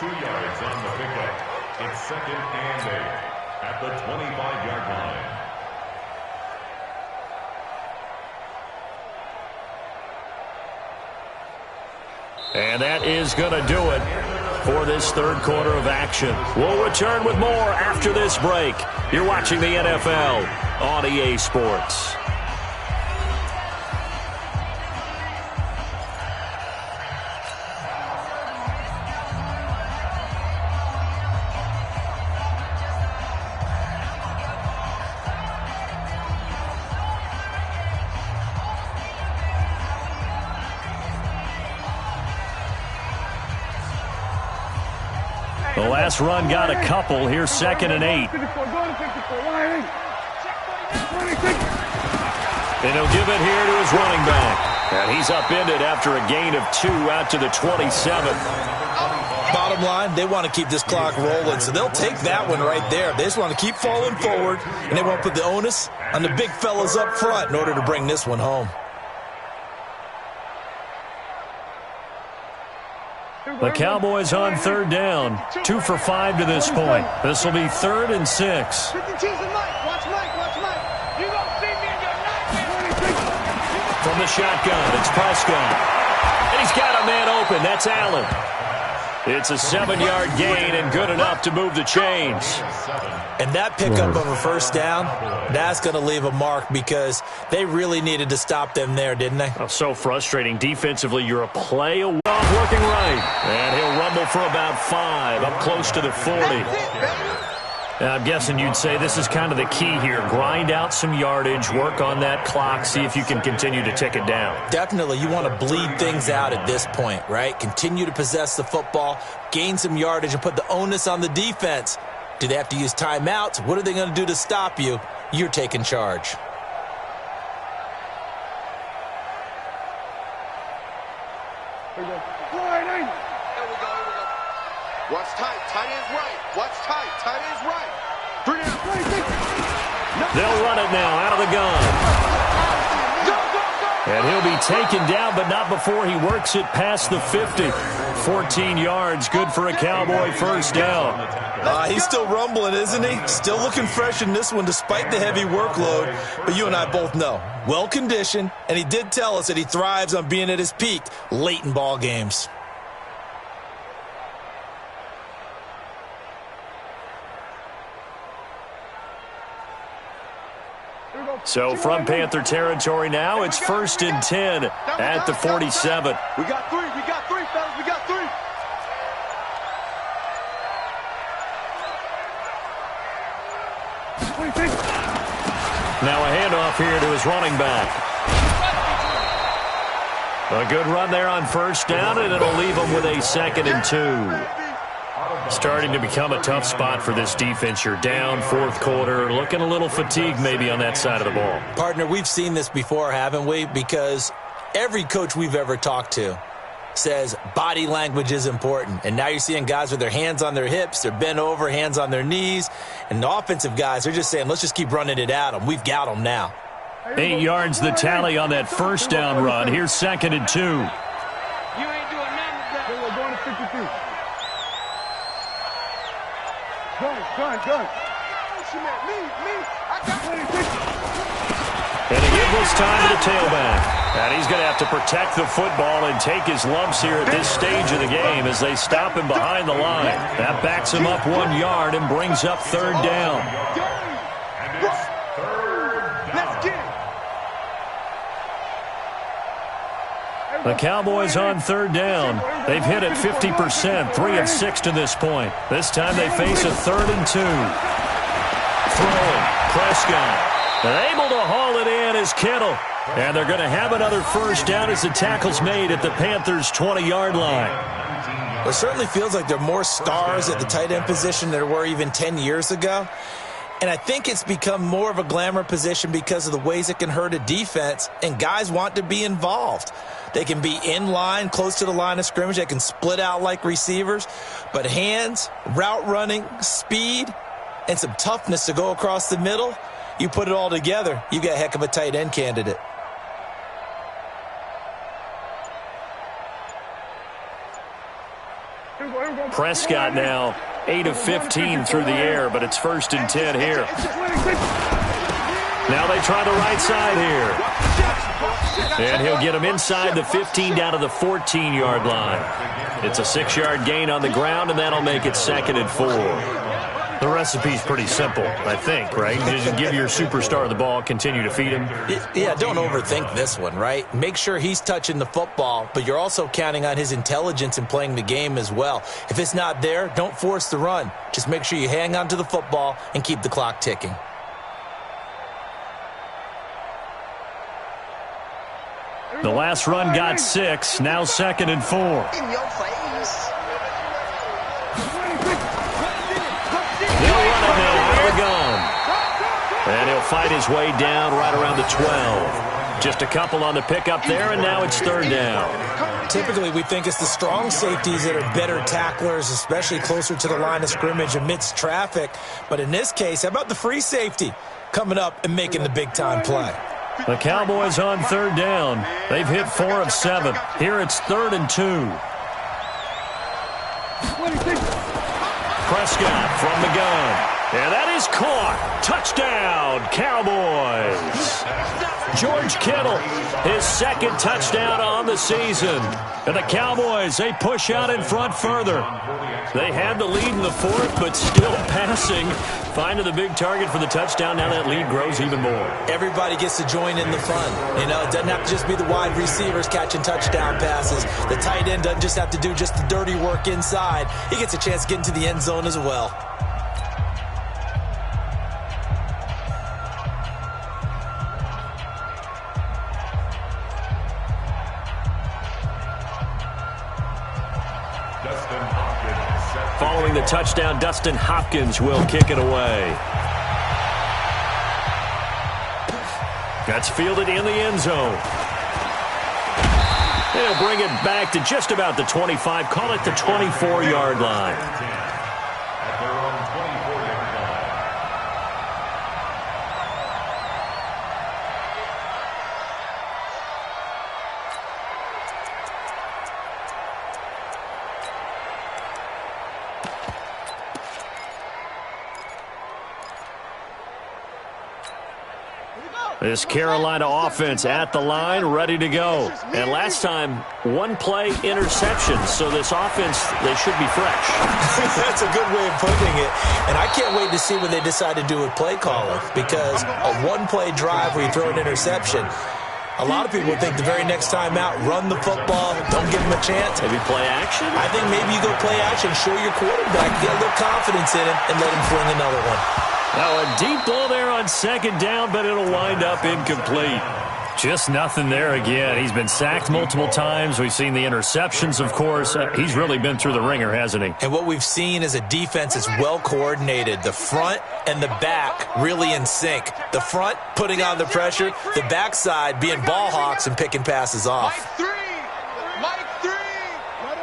2 yards on the pickup. It's 2nd and 8 at the 25-yard line. And that is going to do it for this 3rd quarter of action. We'll return with more after this break. You're watching the NFL on EA Sports. last run got a couple. Here's 2nd and 8. And he'll give it here to his running back. And he's upended after a gain of 2 out to the 27. Bottom line, they want to keep this clock rolling, so they'll take that one right there. They just want to keep falling forward, and they won't put the onus on the big fellas up front in order to bring this one home. The Cowboys on 3rd down. 2 for 5 to this point. This will be 3rd and 6. From the shotgun, it's Prescott. And he's got a man open. That's Allen. It's a 7-yard gain and good enough to move the chains. And that pickup of a first down, that's going to leave a mark because they really needed to stop them there, didn't they? Oh, so frustrating. Defensively, you're a play away. Working right. And he'll rumble for about 5, up close to the 40. I'm guessing you'd say this is kind of the key here. Grind out some yardage, work on that clock, see if you can continue to tick it down. Definitely. You want to bleed things out at this point, right? Continue to possess the football, gain some yardage, and put the onus on the defense. Do they have to use timeouts? What are they going to do to stop you? You're taking charge. Watch tight. Tight end's right. Watch tight. Tight end's right. 3 down. They'll run it now out of the gun. And he'll be taken down, but not before he works it past the 50. 14 yards, good for a Cowboy first down. He's still rumbling, isn't he? Still looking fresh in this one despite the heavy workload. But you and I both know, well-conditioned, and he did tell us that he thrives on being at his peak late in ball games. So from Panther territory now, it's 1st and 10 at the 47. We got 3. We got 3, fellas. We got 3. Now a handoff here to his running back. A good run there on first down, and it'll leave him with a 2nd and 2. Starting to become a tough spot for this defense. You're down 4th quarter, looking a little fatigued maybe on that side of the ball. Partner, we've seen this before, haven't we? Because every coach we've ever talked to says body language is important. And now you're seeing guys with their hands on their hips, they're bent over, hands on their knees. And the offensive guys are just saying, let's just keep running it at them. We've got them now. 8 yards the tally on that first down run. Here's 2nd and 2. You ain't doing nothing with that. We're going to 52. Gun. And he gives this time to the tailback. And he's going to have to protect the football and take his lumps here at this stage of the game as they stop him behind the line. That backs him up 1 yard and brings up 3rd down. Let's get it. The Cowboys on 3rd down. They've hit it 50%, 3 of 6 to this point. This time they face a 3rd and 2. Throwing, Prescott. And able to haul it in is Kittle. And they're going to have another first down as the tackle's made at the Panthers' 20-yard line. It certainly feels like there are more stars at the tight end position than there were even 10 years ago. And I think it's become more of a glamour position because of the ways it can hurt a defense, and guys want to be involved. They can be in line, close to the line of scrimmage. They can split out like receivers. But hands, route running, speed, and some toughness to go across the middle, you put it all together, you got a heck of a tight end candidate. Prescott now 8 of 15 through the air, but it's 1st and 10 here. Now they try the right side here. And he'll get him inside the 15 down to the 14-yard line. It's a 6-yard gain on the ground, and that'll make it 2nd and 4. The recipe's pretty simple, I think, right? Just give your superstar the ball, continue to feed him. Yeah, don't overthink this one, right? Make sure he's touching the football, but you're also counting on his intelligence in playing the game as well. If it's not there, don't force the run. Just make sure you hang on to the football and keep the clock ticking. The last run got 6, now 2nd and 4. In your face. fight his way down right around the 12. Just a couple on the pickup there, and now it's third down. Typically, we think it's the strong safeties that are better tacklers, especially closer to the line of scrimmage amidst traffic. But in this case, how about the free safety coming up and making the big-time play? The Cowboys on third down. They've hit 4 of 7. Here it's 3rd and 2. Prescott from the gun. And that is caught. Touchdown, Cowboys. George Kittle, his second touchdown on the season. And the Cowboys, they push out in front further. They had the lead in the 4th, but still passing. Finding the big target for the touchdown. Now that lead grows even more. Everybody gets to join in the fun. You know, it doesn't have to just be the wide receivers catching touchdown passes. The tight end doesn't just have to do just the dirty work inside. He gets a chance to get into the end zone as well. Following the touchdown, Dustin Hopkins will kick it away. That's fielded in the end zone. They'll bring it back to just about the 25. Call it the 24-yard line. At their own 24-yard line. This Carolina offense at the line, ready to go. And last time, one-play interception. So this offense, they should be fresh. That's a good way of putting it. And I can't wait to see what they decide to do with play calling. Because a one-play drive where you throw an interception, a lot of people think the very next time out, run the football, don't give them a chance. Maybe play action? I think maybe you go play action, show your quarterback, get a little confidence in him, and let him fling another one. Now a deep ball there on second down, but it'll wind up incomplete. Just nothing there again. He's been sacked multiple times. We've seen the interceptions, of course. He's really been through the ringer, hasn't he? And what we've seen is a defense that's well coordinated. The front and the back really in sync. The front putting on the pressure, the backside being ball hawks and picking passes off. Mike 3. Ready,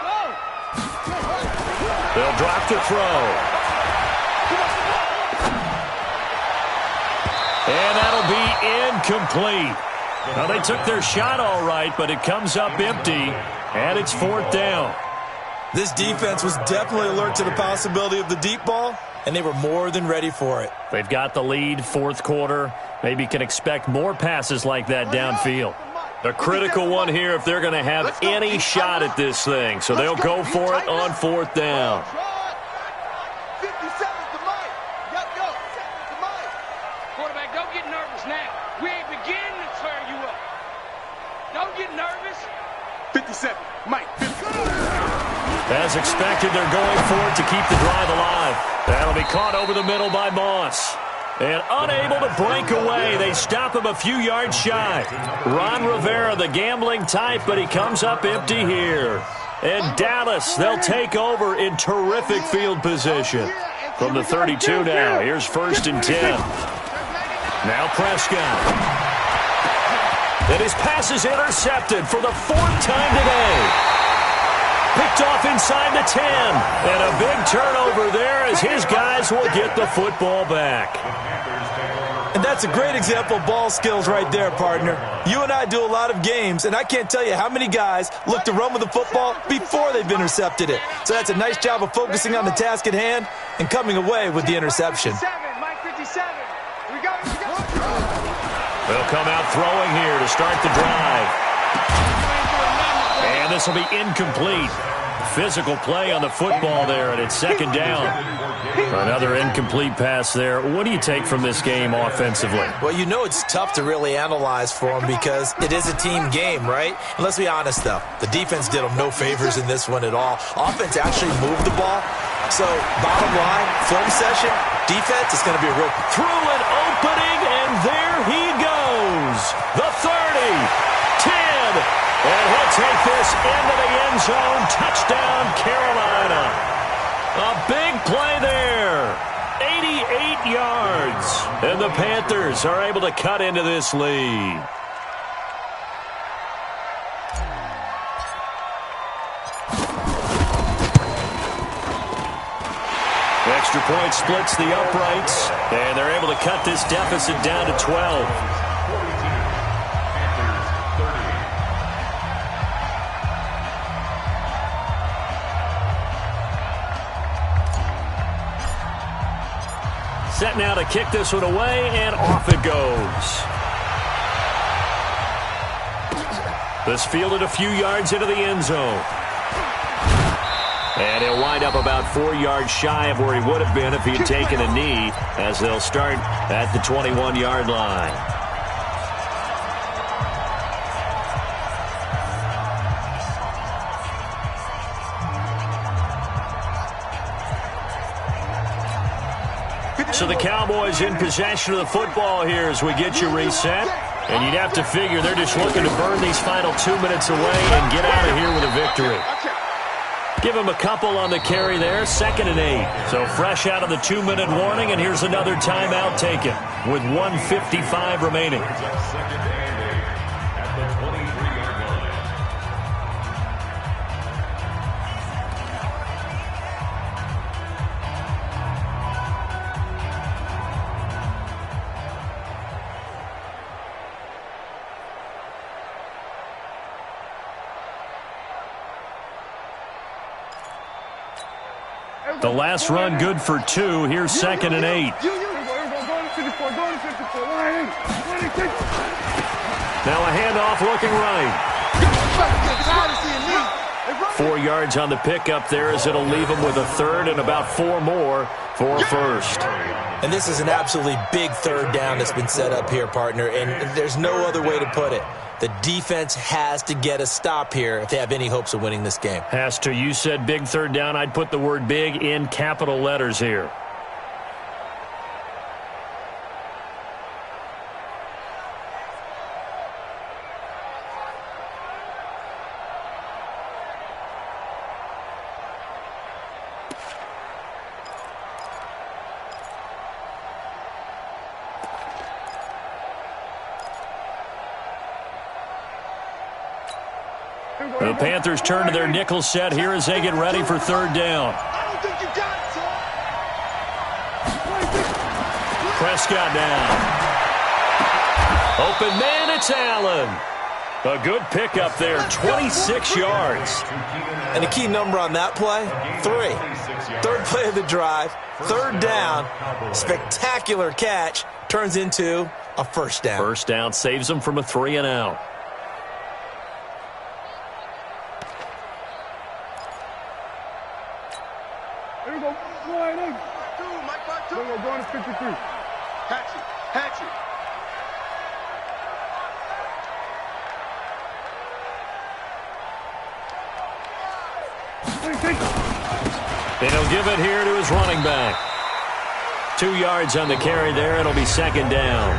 go. They'll drop to throw. And that'll be incomplete. Now, they took their shot all right, but it comes up empty, and it's 4th down. This defense was definitely alert to the possibility of the deep ball, and they were more than ready for it. They've got the lead, 4th quarter. Maybe can expect more passes like that downfield. A critical one here if they're going to have any shot at this thing. So they'll go for it on 4th down. Quarterback, don't get nervous now. We ain't beginning to tear you up. Don't get nervous. 57, Mike. 57. As expected, they're going for it to keep the drive alive. That'll be caught over the middle by Moss. And unable to break away. They stop him a few yards shy. Ron Rivera, the gambling type, but he comes up empty here. And Dallas, they'll take over in terrific field position. From the 32 now, here's 1st and 10. Now Prescott. And his pass is intercepted for the 4th time today. Picked off inside the 10. And a big turnover there as his guys will get the football back. And that's a great example of ball skills right there, partner. You and I do a lot of games, and I can't tell you how many guys look to run with the football before they've intercepted it. So that's a nice job of focusing on the task at hand and coming away with the interception. Mike 57. We go. They'll come out throwing here to start the drive. And this will be incomplete. Physical play on the football there, and it's 2nd down. Another incomplete pass there. What do you take from this game offensively? Well, you know it's tough to really analyze for them because it is a team game, right? And let's be honest, though. The defense did them no favors in this one at all. Offense actually moved the ball. So, bottom line, film session, defense is going to be a real... Through an opening, and there he goes. The 30, 10, and he'll take this into the end zone. Touchdown, Carolina. A big play there. 88 yards. And the Panthers are able to cut into this lead. Extra point splits the uprights, and they're able to cut this deficit down to 12. Set now to kick this one away, and off it goes. This fielded a few yards into the end zone. And he'll wind up about 4 yards shy of where he would have been if he had taken a knee, as they'll start at the 21-yard line. So the Cowboys in possession of the football here as we get you reset. And you'd have to figure they're just looking to burn these final 2 minutes away and get out of here with a victory. Give him a couple on the carry there, 2nd and 8. So fresh out of the 2-minute warning, and here's another timeout taken with 1:55 remaining. The last run good for 2. Here's 2nd and 8. Now a handoff looking right. 4 yards on the pickup there as it'll leave him with a 3rd and about 4 more for a 1st. And this is an absolutely big 3rd down that's been set up here, partner, and there's no other way to put it. The defense has to get a stop here if they have any hopes of winning this game. Has to. You said big 3rd down. I'd put the word big in capital letters here. The Panthers turn to their nickel set here as they get ready for 3rd down. Prescott down. Open man, it's Allen. A good pickup there, 26 yards. And the key number on that play, 3. 3rd play of the drive, 3rd down, spectacular catch, turns into a 1st down. 1st down saves them from a 3 and out. Here we go. Flying in. Here we go. Going to 53. Hatchet. Hatchet. And he'll give it here to his running back. 2 yards on the carry there. It'll be 2nd down.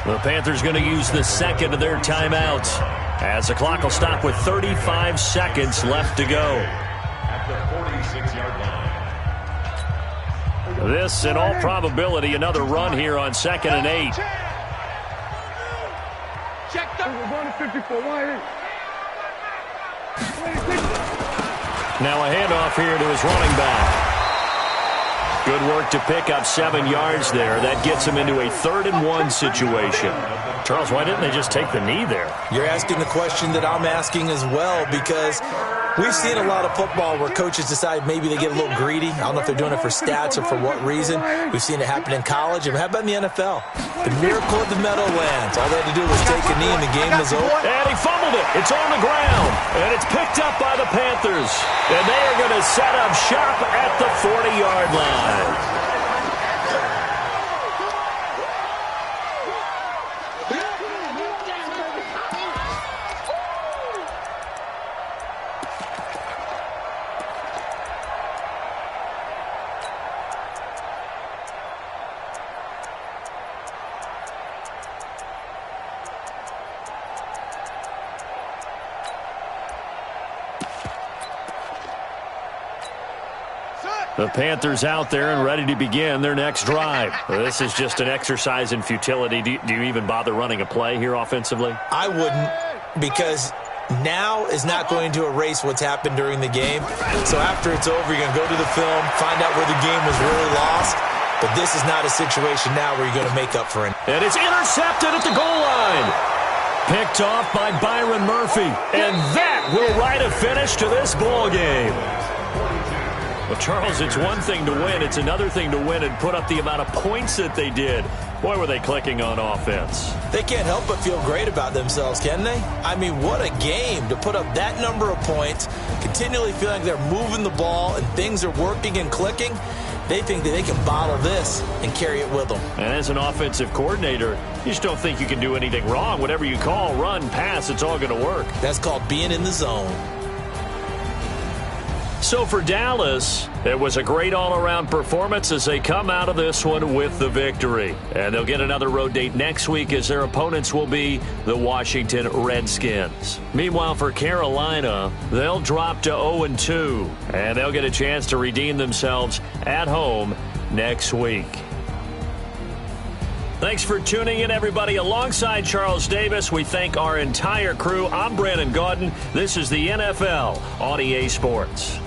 The Panthers going to use the 2nd of their timeouts as the clock will stop with 35 seconds left to go. At the 46-yard line. This, in all probability, another run here on 2nd and 8. Check the. We're going to 54. Why? Now a handoff here to his running back. Good work to pick up 7 yards there. That gets him into a 3rd and 1 situation. Charles, why didn't they just take the knee there? You're asking the question that I'm asking as well, because we've seen a lot of football where coaches decide maybe they get a little greedy. I don't know if they're doing it for stats or for what reason. We've seen it happen in college. And how about in the NFL? The miracle of the Meadowlands. All they had to do was take a knee and the game was over. And he fumbled it. It's on the ground. And it's picked up by the Panthers. And they are going to set up shop at the 40-yard line. The Panthers out there and ready to begin their next drive. This is just an exercise in futility. Do you even bother running a play here offensively? I wouldn't, because now is not going to erase what's happened during the game. So after it's over, you're going to go to the film, find out where the game was really lost. But this is not a situation now where you're going to make up for it. And it's intercepted at the goal line. Picked off by Byron Murphy. And that will write a finish to this ball game. Well, Charles, it's one thing to win. It's another thing to win and put up the amount of points that they did. Boy, were they clicking on offense. They can't help but feel great about themselves, can they? I mean, what a game to put up that number of points, continually feeling like they're moving the ball and things are working and clicking. They think that they can bottle this and carry it with them. And as an offensive coordinator, you just don't think you can do anything wrong. Whatever you call, run, pass, it's all going to work. That's called being in the zone. So for Dallas, it was a great all-around performance as they come out of this one with the victory. And they'll get another road date next week as their opponents will be the Washington Redskins. Meanwhile, for Carolina, they'll drop to 0-2, and they'll get a chance to redeem themselves at home next week. Thanks for tuning in, everybody. Alongside Charles Davis, we thank our entire crew. I'm Brandon Gaudin. This is the NFL on EA Sports.